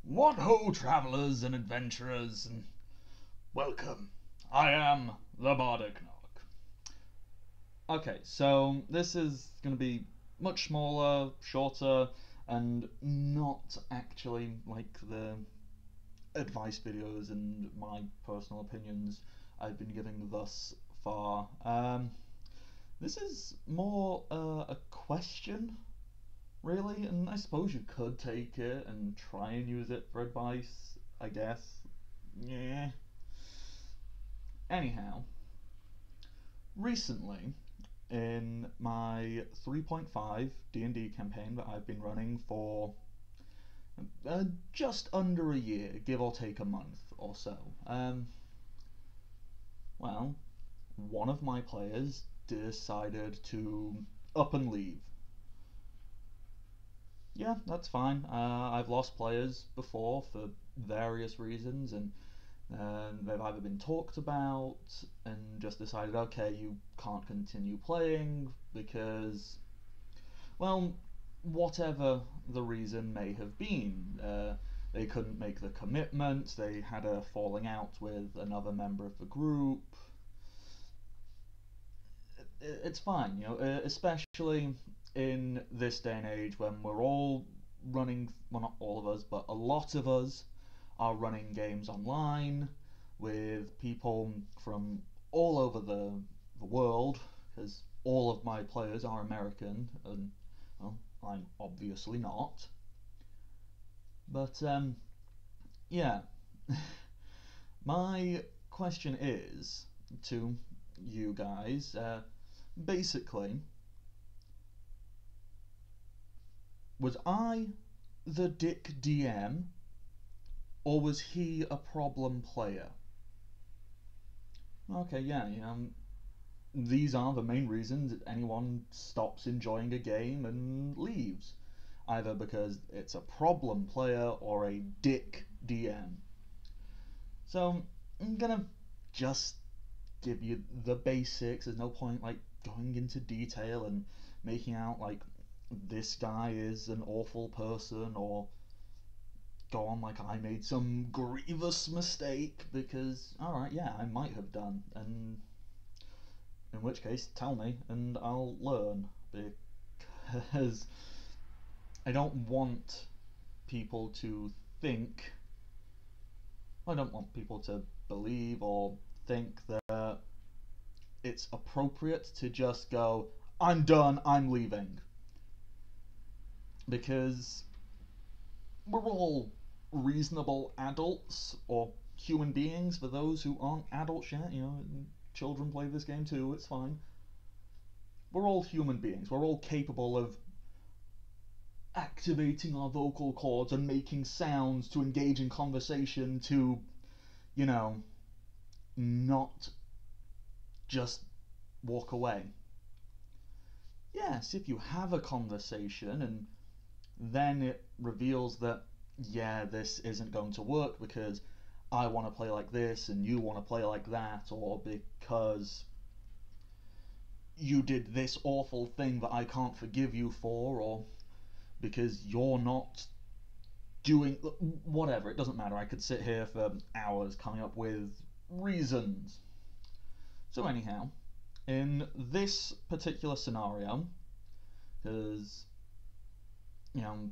What ho, travellers and adventurers, and welcome. I am the Bardic Knock. Okay, so this is going to be much smaller, shorter, and not actually like the advice videos and my personal opinions I've been giving thus far. This is more a question, really, and I suppose you could take it and try and use it for advice, I guess. Yeah. Anyhow, recently in my 3.5 D&D campaign that I've been running for just under a year, give or take a month or so, well, one of my players decided to up and leave. Yeah, that's fine. I've lost players before for various reasons, and they've either been talked about and just decided, okay, you can't continue playing because, well, whatever the reason may have been. They couldn't make the commitment, they had a falling out with another member of the group. It's fine, especially in this day and age when we're all running, well, not all of us, but a lot of us are running games online with people from all over the world, because all of my players are American, and well, I'm obviously not. But yeah, my question is to you guys, basically, was I the dick DM, or was he a problem player? Okay, yeah, these are the main reasons anyone stops enjoying a game and leaves. Either because it's a problem player or a dick DM. So, I'm gonna just give you the basics. There's no point like going into detail and making out like this guy is an awful person or go on like I made some grievous mistake, because alright, yeah, I might have done, and in which case tell me and I'll learn, because I don't want people to think, I don't want people to believe or think that it's appropriate to just go, I'm done, I'm leaving. Because we're all reasonable adults, or human beings for those who aren't adults yet. Children play this game too, it's fine. We're all human beings, we're all capable of activating our vocal cords and making sounds to engage in conversation, to, you know, not just walk away. Yes, if you have a conversation and then it reveals that, yeah, this isn't going to work because I want to play like this and you want to play like that, or because you did this awful thing that I can't forgive you for, or because you're not doing whatever, it doesn't matter. I could sit here for hours coming up with reasons. So, anyhow, in this particular scenario, because, you know,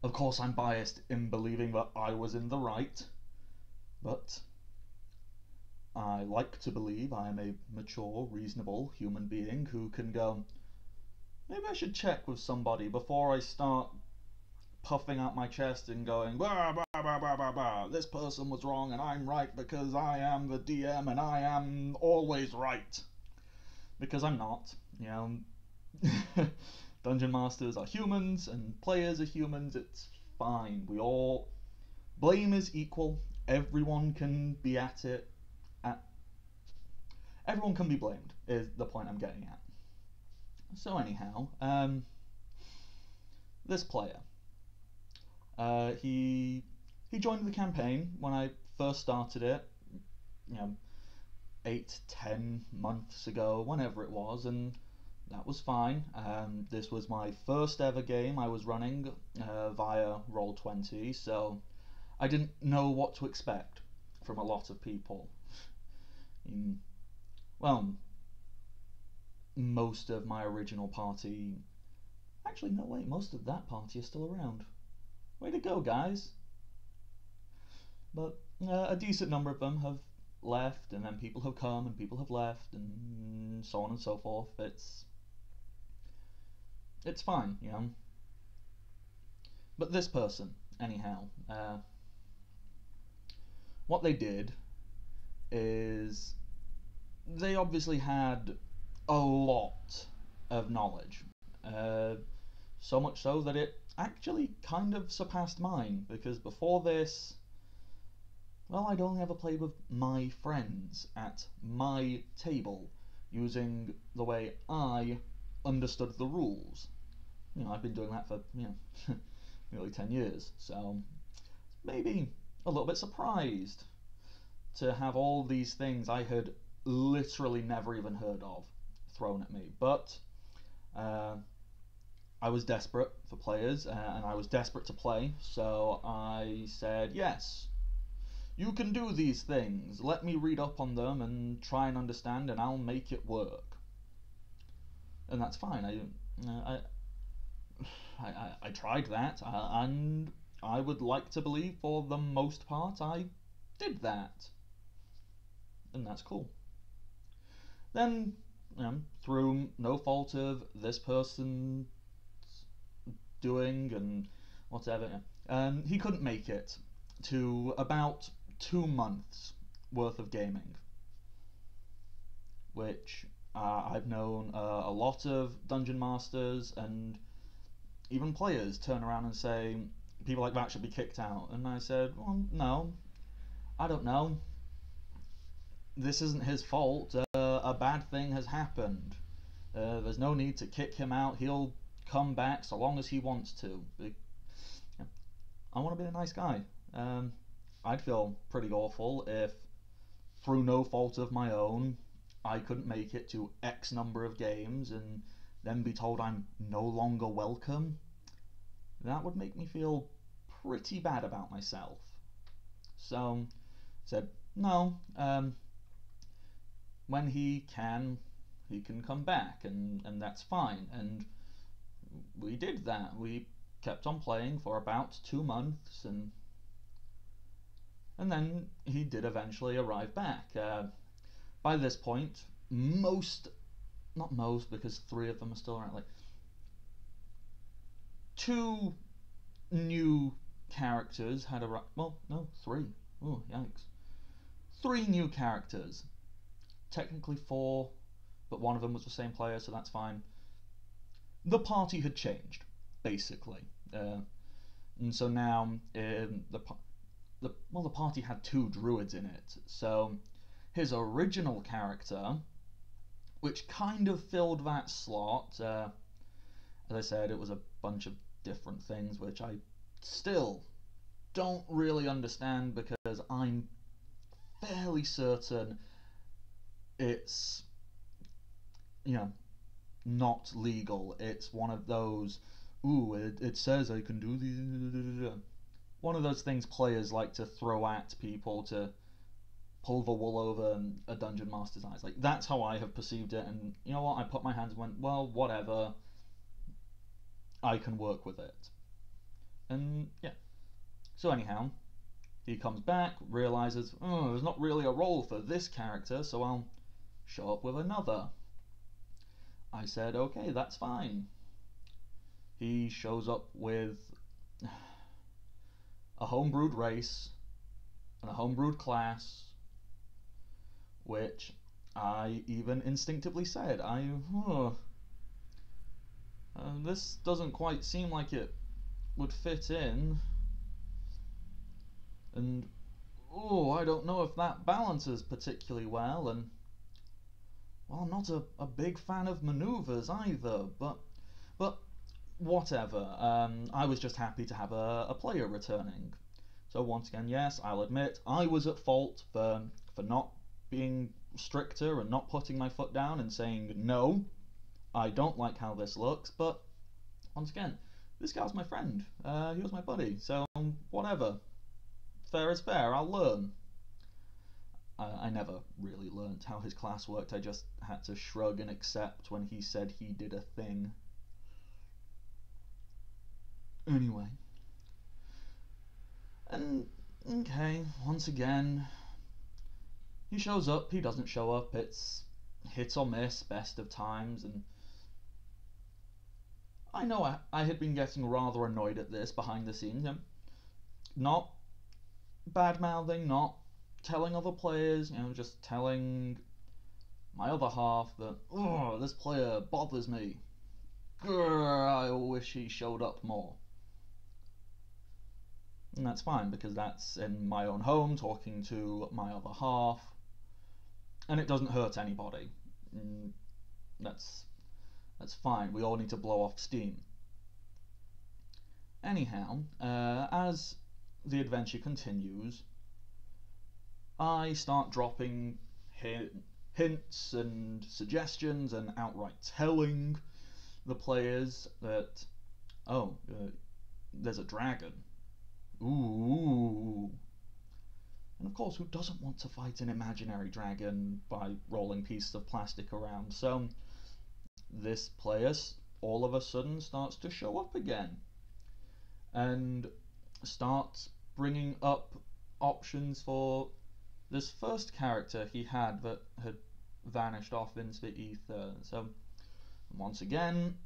of course, I'm biased in believing that I was in the right, but I like to believe I am a mature, reasonable human being who can go, maybe I should check with somebody before I start puffing out my chest and going, bah, bah, bah, bah, bah, bah, this person was wrong and I'm right because I am the DM and I am always right. Because I'm not, Dungeon masters are humans and players are humans, it's fine. We all, blame is equal, everyone can be at it, everyone can be blamed, is the point I'm getting at. So anyhow, this player, he joined the campaign when I first started it, you know, 8, 10 months ago, whenever it was, and That was fine. This was my first ever game I was running via Roll20, so I didn't know what to expect from a lot of people. Well, most of my original party. Actually, no, wait, most of that party is still around. Way to go, guys! But a decent number of them have left, and then people have come, and people have left, and so on and so forth. It's fine, you know. But this person, anyhow, what they did is they obviously had a lot of knowledge. So much so that it actually kind of surpassed mine, because before this, well, I'd only ever played with my friends at my table, using the way I understood the rules. You know, I've been doing that for, nearly 10 years, so maybe a little bit surprised to have all these things I had literally never even heard of thrown at me. But I was desperate for players, and I was desperate to play, so I said, yes, you can do these things. Let me read up on them and try and understand, and I'll make it work. And that's fine. I tried that, and I would like to believe for the most part I did that. And that's cool. Then, through no fault of this person's doing and whatever, he couldn't make it to about 2 months worth of gaming, which I've known a lot of dungeon masters and even players turn around and say people like that should be kicked out, and I said, well, no, I don't know, this isn't his fault. A bad thing has happened. There's no need to kick him out. He'll come back so long as he wants to. I want to be a nice guy. I'd feel pretty awful if, through no fault of my own, I couldn't make it to X number of games and then be told I'm no longer welcome. That would make me feel pretty bad about myself. So I said, no, when he can come back, and that's fine. And we did that. We kept on playing for about 2 months, and then he did eventually arrive back. By this point, not most, because 3 of them are still around, like 2 new characters had arrived. Well, no, 3. Oh, yikes. 3 new characters. Technically 4, but one of them was the same player, so that's fine. The party had changed, basically. And so now the party had 2 druids in it. So his original character, which kind of filled that slot, as I said, it was a bunch of different things which I still don't really understand, because I'm fairly certain it's, not legal. It's one of those, ooh, it says I can do these, one of those things players like to throw at people to pull the wool over a dungeon master's eyes. Like, that's how I have perceived it, and you know what, I put my hands and went, well, whatever, I can work with it. And yeah, so anyhow, he comes back, realizes, oh, there's not really a role for this character, so I'll show up with another. I said, okay, that's fine. He shows up with a homebrewed race and a homebrewed class, which I even instinctively said, this doesn't quite seem like it would fit in, and I don't know if that balances particularly well, and well, I'm not a big fan of maneuvers either, but whatever. I was just happy to have a player returning. So once again, yes, I'll admit I was at fault for not being stricter and not putting my foot down and saying no. I don't like how this looks, but once again, this guy's my friend. He was my buddy, so whatever. Fair is fair, I'll learn. I never really learnt how his class worked. I just had to shrug and accept when he said he did a thing. Anyway. And, okay, once again, he shows up, he doesn't show up, it's hit or miss, best of times, and I know I had been getting rather annoyed at this behind the scenes. Not bad-mouthing, not telling other players, just telling my other half that, oh, this player bothers me. Grr, I wish he showed up more. And that's fine, because that's in my own home, talking to my other half, and it doesn't hurt anybody. That's fine, we all need to blow off steam. Anyhow, as the adventure continues, I start dropping hints and suggestions and outright telling the players that, oh, there's a dragon. Ooh. And of course, who doesn't want to fight an imaginary dragon by rolling pieces of plastic around? So this player all of a sudden starts to show up again and starts bringing up options for this first character he had that had vanished off into the ether. So once again,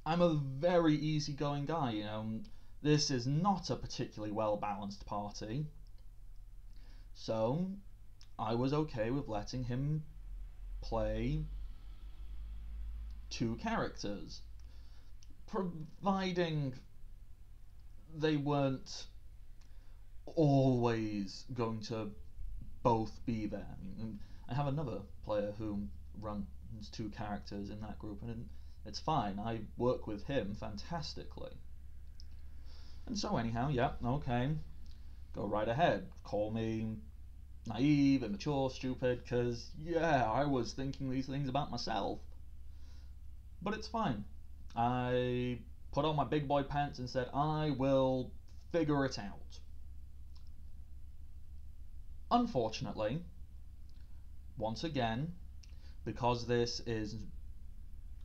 I'm a very easygoing guy. This is not a particularly well balanced party, so I was okay with letting him play two characters, providing they weren't always going to both be there. I have another player who runs two characters in that group, and it's fine. I work with him fantastically. And so anyhow, yeah, okay, go right ahead. Call me naive, immature, stupid, because, yeah, I was thinking these things about myself. But it's fine. I put on my big boy pants and said, I will figure it out. Unfortunately, once again, because this is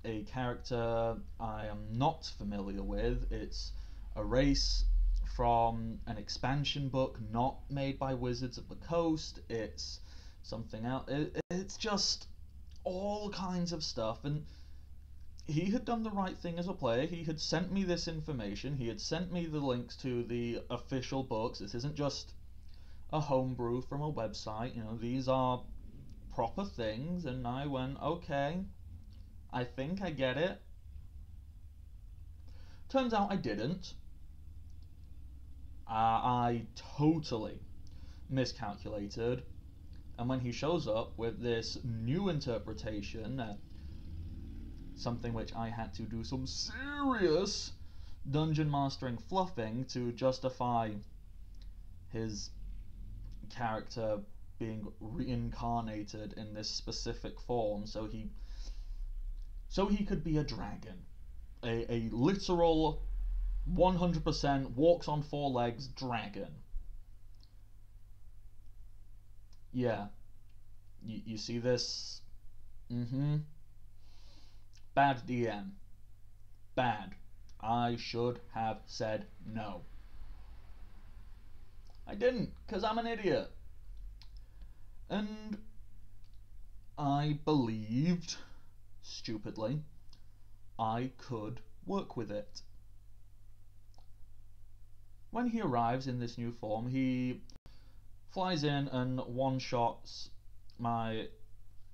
a character I am not familiar with, it's a race from an expansion book not made by Wizards of the Coast, it's something else, it's just all kinds of stuff, and he had done the right thing as a player. He had sent me this information, he had sent me the links to the official books. This isn't just a homebrew from a website, these are proper things, and I went, okay, I think I get it. Turns out I didn't. I totally miscalculated, and when he shows up with this new interpretation, something which I had to do some serious dungeon mastering fluffing to justify his character being reincarnated in this specific form, so he could be a dragon, a literal 100% walks on four legs dragon. Yeah, you see this? Bad DM. Bad. I should have said no. I didn't, because I'm an idiot. And I believed, stupidly, I could work with it. When he arrives in this new form, he flies in and one-shots my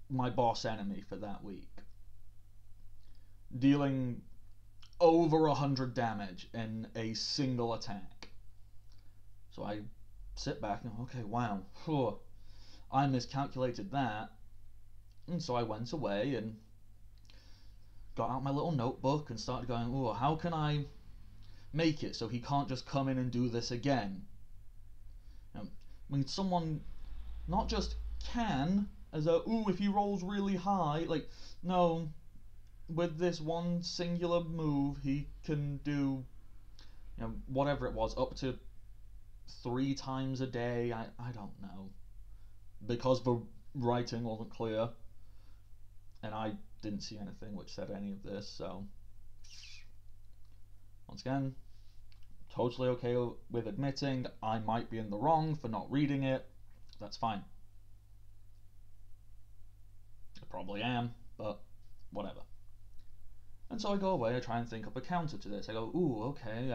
boss enemy for that week, dealing over 100 damage in a single attack. So I sit back and, okay, wow, I miscalculated that. And so I went away and got out my little notebook and started going, oh, how can I make it so he can't just come in and do this again? Someone not just can, as a, ooh, if he rolls really high, like, no, with this one singular move, he can do, whatever it was, up to 3 times a day. I don't know. Because the writing wasn't clear, and I didn't see anything which said any of this, so once again, totally okay with admitting I might be in the wrong for not reading it. That's fine. I probably am, but whatever. And so I go away, I try and think up a counter to this. I go, ooh, okay,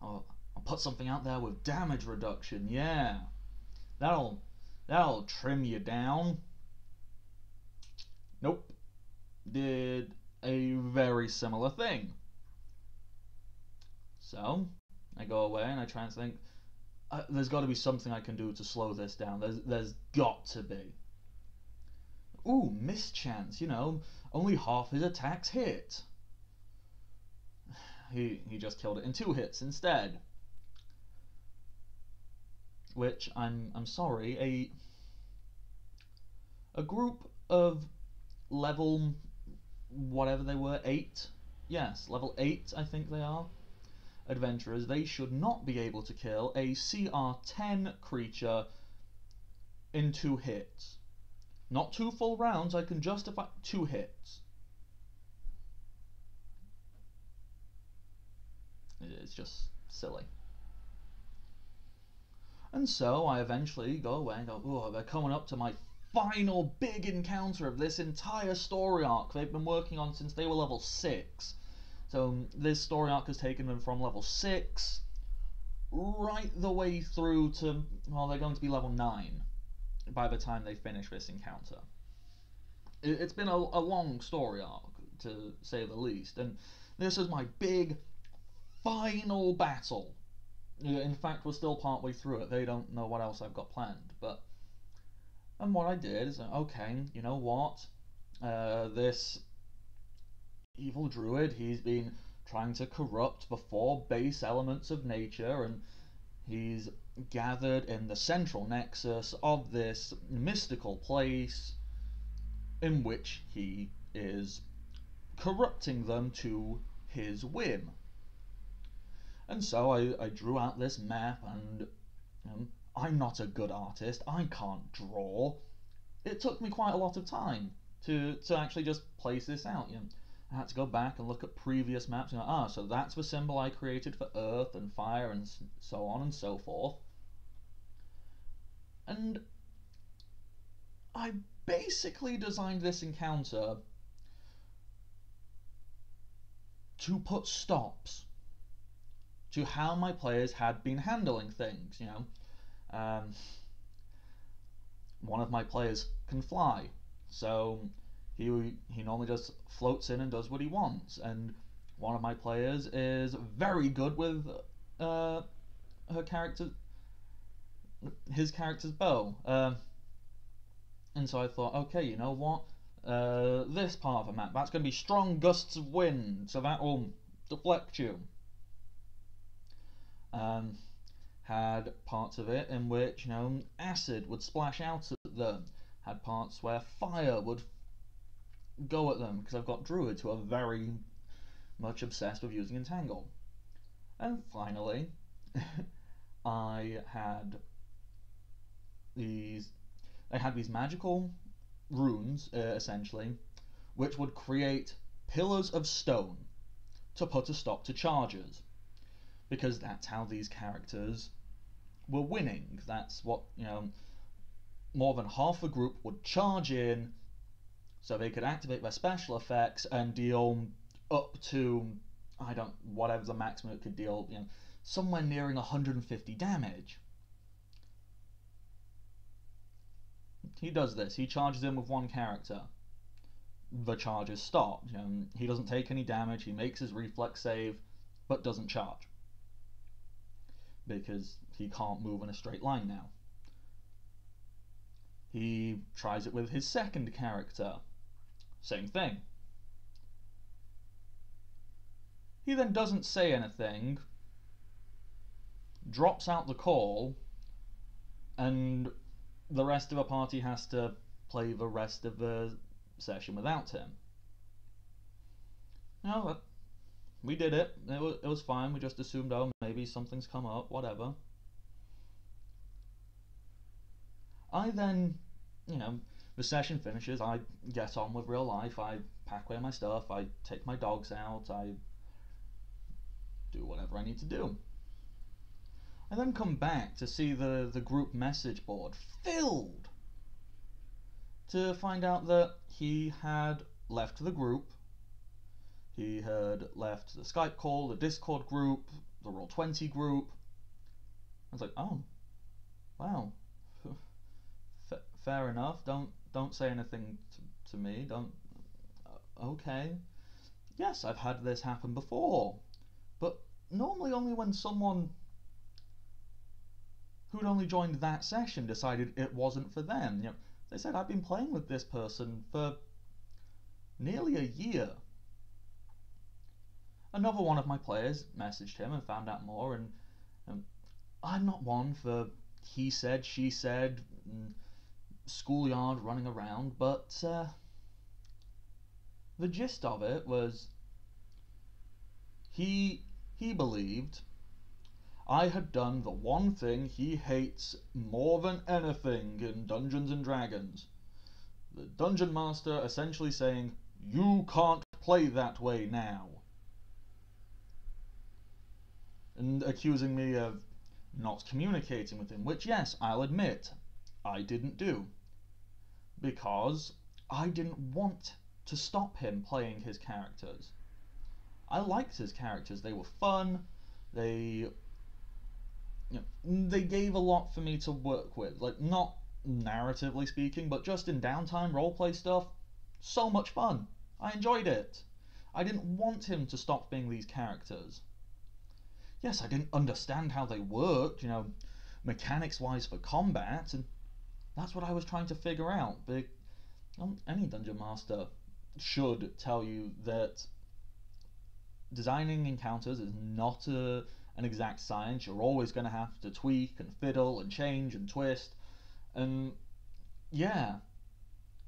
I'll put something out there with damage reduction, yeah. That'll trim you down. Nope. Did a very similar thing. So I go away and I try and think, there's got to be something I can do to slow this down. There's got to be. Ooh, mischance, only half his attacks hit. He just killed it in 2 hits instead. Which, I'm sorry, a group of level whatever they were, 8, yes, level 8 I think they are, adventurers, they should not be able to kill a CR10 creature in 2 hits. Not 2 full rounds, I can justify 2 hits. It's just silly. And so I eventually go away and go, oh, they're coming up to my final big encounter of this entire story arc they've been working on since they were level 6. So this story arc has taken them from level 6 right the way through to, well, they're going to be level 9 by the time they finish this encounter. It's been a long story arc, to say the least, and this is my big final battle. In fact, we're still partway through it. They don't know what else I've got planned, and what I did is, okay, you know what? This evil druid, he's been trying to corrupt the 4 base elements of nature, and he's gathered in the central nexus of this mystical place in which he is corrupting them to his whim. And so I drew out this map, and I'm not a good artist, I can't draw. It took me quite a lot of time to actually just place this out. I had to go back and look at previous maps and so that's the symbol I created for earth and fire and so on and so forth. And I basically designed this encounter to put stops to how my players had been handling things. One of my players can fly, so he normally just floats in and does what he wants, and one of my players is very good with his character's bow, and so I thought, okay, you know what, this part of the map, that's going to be strong gusts of wind, so that will deflect you. Had parts of it in which acid would splash out at them, had parts where fire would go at them, because I've got druids who are very much obsessed with using entangle. And finally I had these magical runes, essentially, which would create pillars of stone to put a stop to charges, because that's how these characters were winning. That's what, more than half the group would charge in, so they could activate their special effects and deal up to, whatever the maximum it could deal, somewhere nearing 150 damage. He does this, he charges in with one character. The charge is stopped. He doesn't take any damage, he makes his reflex save, but doesn't charge, because he can't move in a straight line now. He tries it with his second character. Same thing. He then doesn't say anything, drops out the call, and the rest of the party has to play the rest of the session without him. You know, we did it. It was fine. We just assumed, oh, maybe something's come up, whatever. I then, you know, the session finishes, I get on with real life, I pack away my stuff, I take my dogs out, I do whatever I need to do. I then come back to see the group message board filled, to find out that he had left the group, he had left the Skype call, the Discord group, the Roll20 group. I was like, oh, wow, fair enough. Don't say anything to me. Don't. Okay. Yes, I've had this happen before, but normally only when someone who'd only joined that session decided it wasn't for them. You know, they said, I've been playing with this person for nearly a year. Another one of my players messaged him and found out more, and I'm not one for he said, she said, schoolyard running around, but the gist of it was he believed I had done the one thing he hates more than anything in Dungeons and Dragons. The Dungeon Master essentially saying, you can't play that way now. And accusing me of not communicating with him, which, yes, I'll admit, I didn't do. Because I didn't want to stop him playing his characters. I liked his characters. They were fun. They gave a lot for me to work with. Like, not narratively speaking, but just in downtime roleplay stuff, so much fun. I enjoyed it. I didn't want him to stop being these characters. Yes, I didn't understand how they worked, you know, mechanics-wise for combat, and that's what I was trying to figure out. But any Dungeon Master should tell you that designing encounters is not an exact science. You're always going to have to tweak and fiddle and change and twist. And yeah,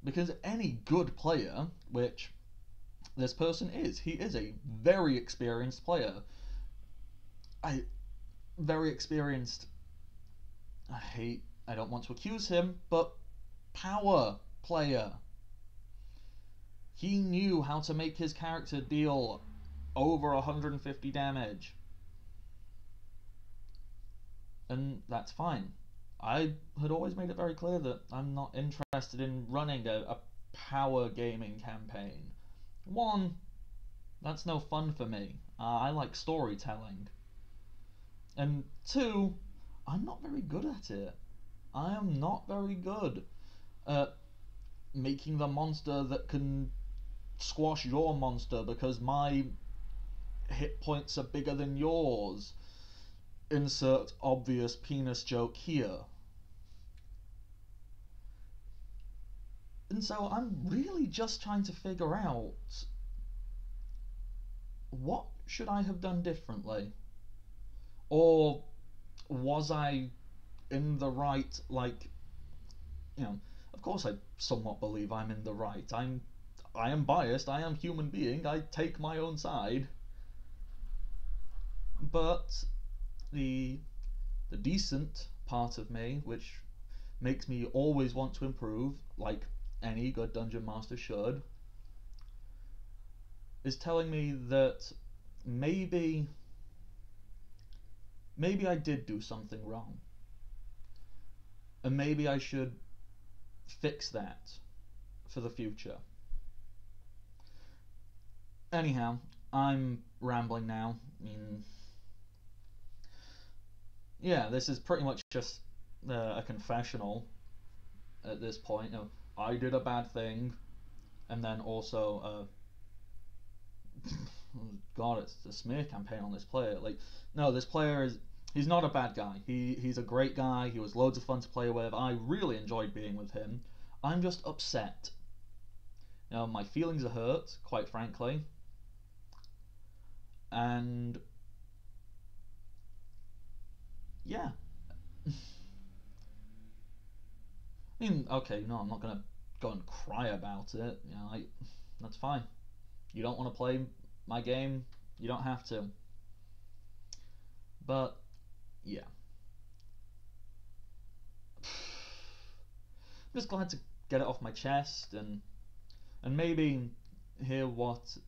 because any good player, which this person is, he is a very experienced player. Very experienced, I don't want to accuse him, but power player. He knew how to make his character deal over 150 damage. And that's fine. I had always made it very clear that I'm not interested in running a power gaming campaign. One, that's no fun for me. I like storytelling. And two, I'm not very good at it. I am not very good at making the monster that can squash your monster because my hit points are bigger than yours. Insert obvious penis joke here. And so I'm really just trying to figure out, what should I have done differently? Or was I in the right? Like, you know, of course I somewhat believe I'm in the right. I am biased, I am human being, I take my own side. But the decent part of me, which makes me always want to improve, like any good dungeon master should, is telling me that maybe I did do something wrong. And maybe I should fix that for the future. Anyhow, I'm rambling now. I mean, yeah, this is pretty much just a confessional at this point. You know, I did a bad thing, and then also, God, it's a smear campaign on this player. Like, no, this player he's not a bad guy. He's a great guy. He was loads of fun to play with. I really enjoyed being with him. I'm just upset. You know, my feelings are hurt, quite frankly. And yeah. I mean, okay, no, I'm not gonna go and cry about it. You know, that's fine. You don't want to play my game, you don't have to. But yeah, I'm just glad to get it off my chest and maybe hear what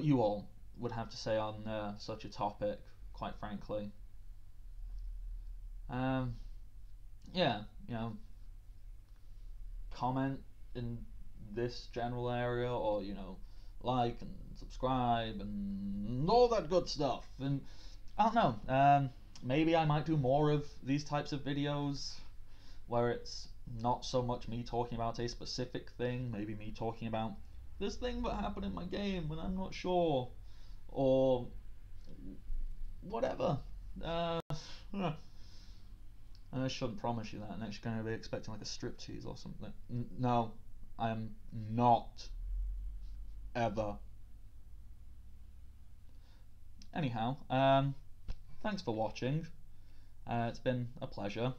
you all would have to say on such a topic. Quite frankly, yeah, comment in this general area, or like and subscribe and all that good stuff. And I don't know, maybe I might do more of these types of videos where it's not so much me talking about a specific thing, maybe me talking about this thing that happened in my game and I'm not sure, or whatever. I shouldn't promise you that. Next you're going to be expecting like a striptease or something. No, I am not. Ever. Anyhow, thanks for watching. It's been a pleasure.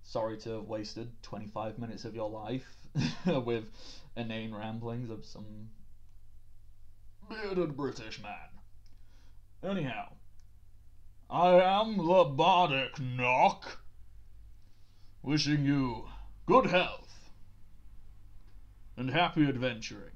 Sorry to have wasted 25 minutes of your life with inane ramblings of some bearded British man. Anyhow, I am the Bardic Knock, wishing you good health and happy adventuring.